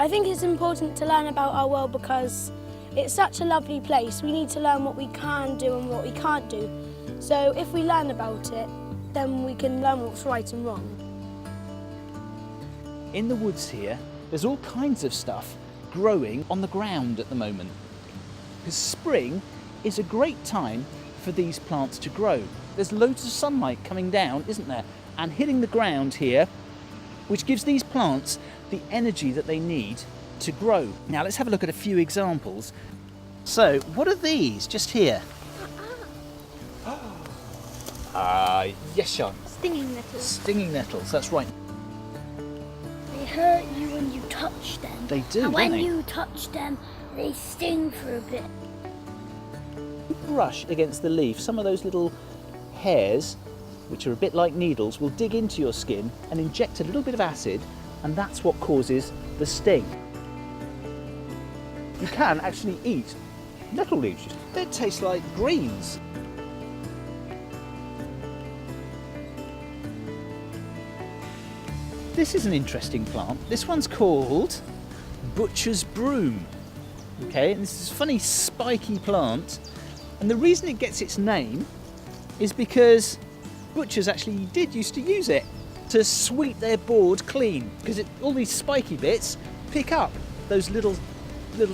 I think it's important to learn about our world because it's such a lovely place. We need to learn what we can do and what we can't do. So if we learn about it, then we can learn what's right and wrong. In the woods here, there's all kinds of stuff growing on the ground at the moment. Because spring is a great time for these plants to grow. There's loads of sunlight coming down, isn't there? And hitting the ground here, which gives these plants the energy that they need to grow. Now let's have a look at a few examples. So, what are these just here? Yes, Sean. Stinging nettles. Stinging nettles, that's right. They hurt you when you touch them. They do, and don't they? when you touch them, they sting for a bit. Brush against the leaf, some of those little hairs, which are a bit like needles, will dig into your skin and inject a little bit of acid, and that's what causes the sting. You can actually eat nettle leaves. They taste like greens. This is an interesting plant. This one's called butcher's broom. Okay, and this is a funny spiky plant, and the reason it gets its name is because butchers actually used to use it to sweep their board clean, because all these spiky bits pick up those little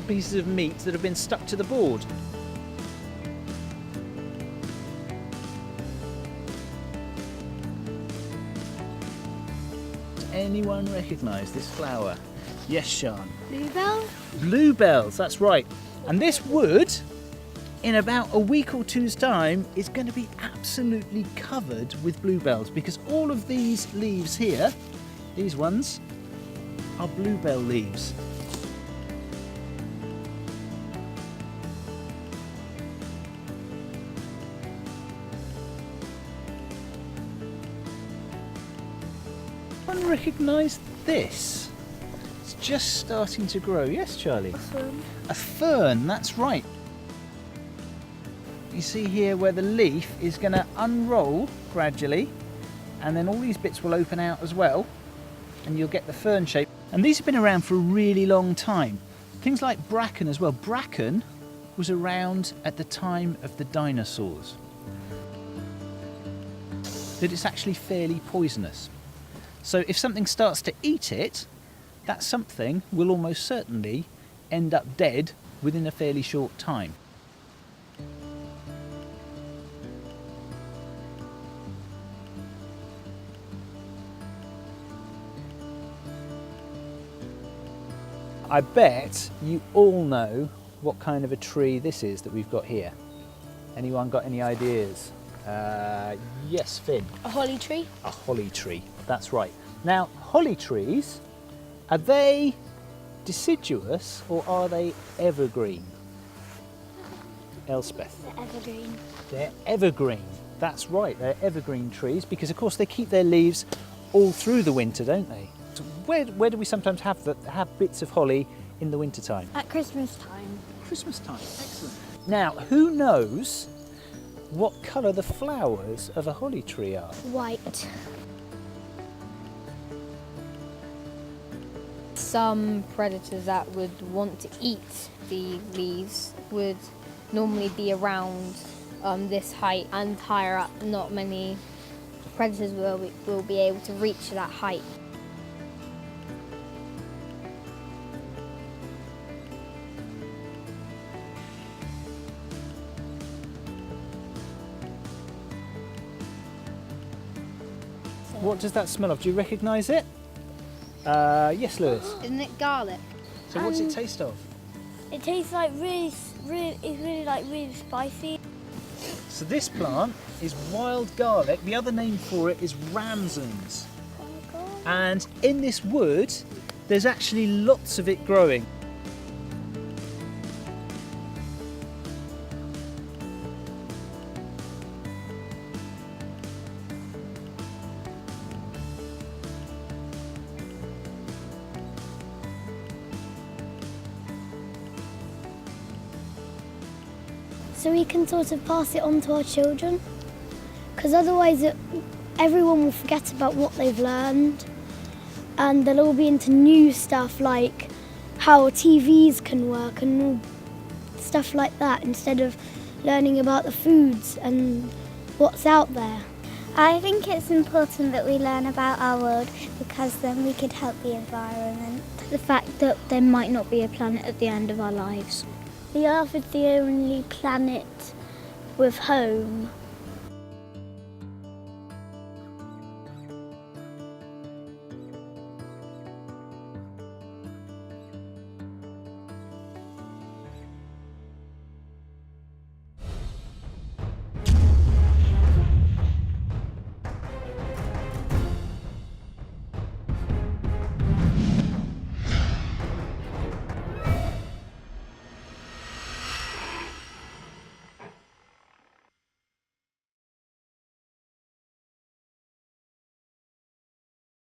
pieces of meat that have been stuck to the board. Does anyone recognise this flower? Yes, Sean. Bluebell? Bluebells, that's right. And this wood, in about a week or two's time, is going to be absolutely covered with bluebells, because all of these leaves here, these ones, are bluebell leaves. Anyone recognise this? It's just starting to grow. Yes, Charlie? A fern. A fern, that's right. You see here where the leaf is going to unroll gradually, and then all these bits will open out as well, and you'll get the fern shape. And these have been around for a really long time. Things like bracken as well. Bracken was around at the time of the dinosaurs. That it's actually fairly poisonous. So if something starts to eat it, that something will almost certainly end up dead within a fairly short time. I bet you all know what kind of a tree this is that we've got here. Anyone got any ideas? Yes, Finn. A holly tree? A holly tree, that's right. Now, holly trees, are they deciduous or are they evergreen? Elspeth. They're evergreen. They're evergreen, that's right, they're evergreen trees, because of course they keep their leaves all through the winter, don't they? So where do we sometimes have bits of holly in the winter time? At Christmas time. Christmas time, excellent. Now, who knows what colour the flowers of a holly tree are? White. Some predators that would want to eat the leaves would normally be around this height and higher up. Not many predators will be able to reach that height. What does that smell of? Do you recognise it? Yes, Lewis. Isn't it garlic? So what's it taste of? It tastes like it's really spicy. So this plant is wild garlic. The other name for it is ramsons. And in this wood, there's actually lots of it growing. So we can sort of pass it on to our children, because otherwise everyone will forget about what they've learned, and they'll all be into new stuff like how TVs can work and all stuff like that, instead of learning about the foods and what's out there. I think it's important that we learn about our world because then we could help the environment. The fact that there might not be a planet at the end of our lives. The Earth is the only planet with home,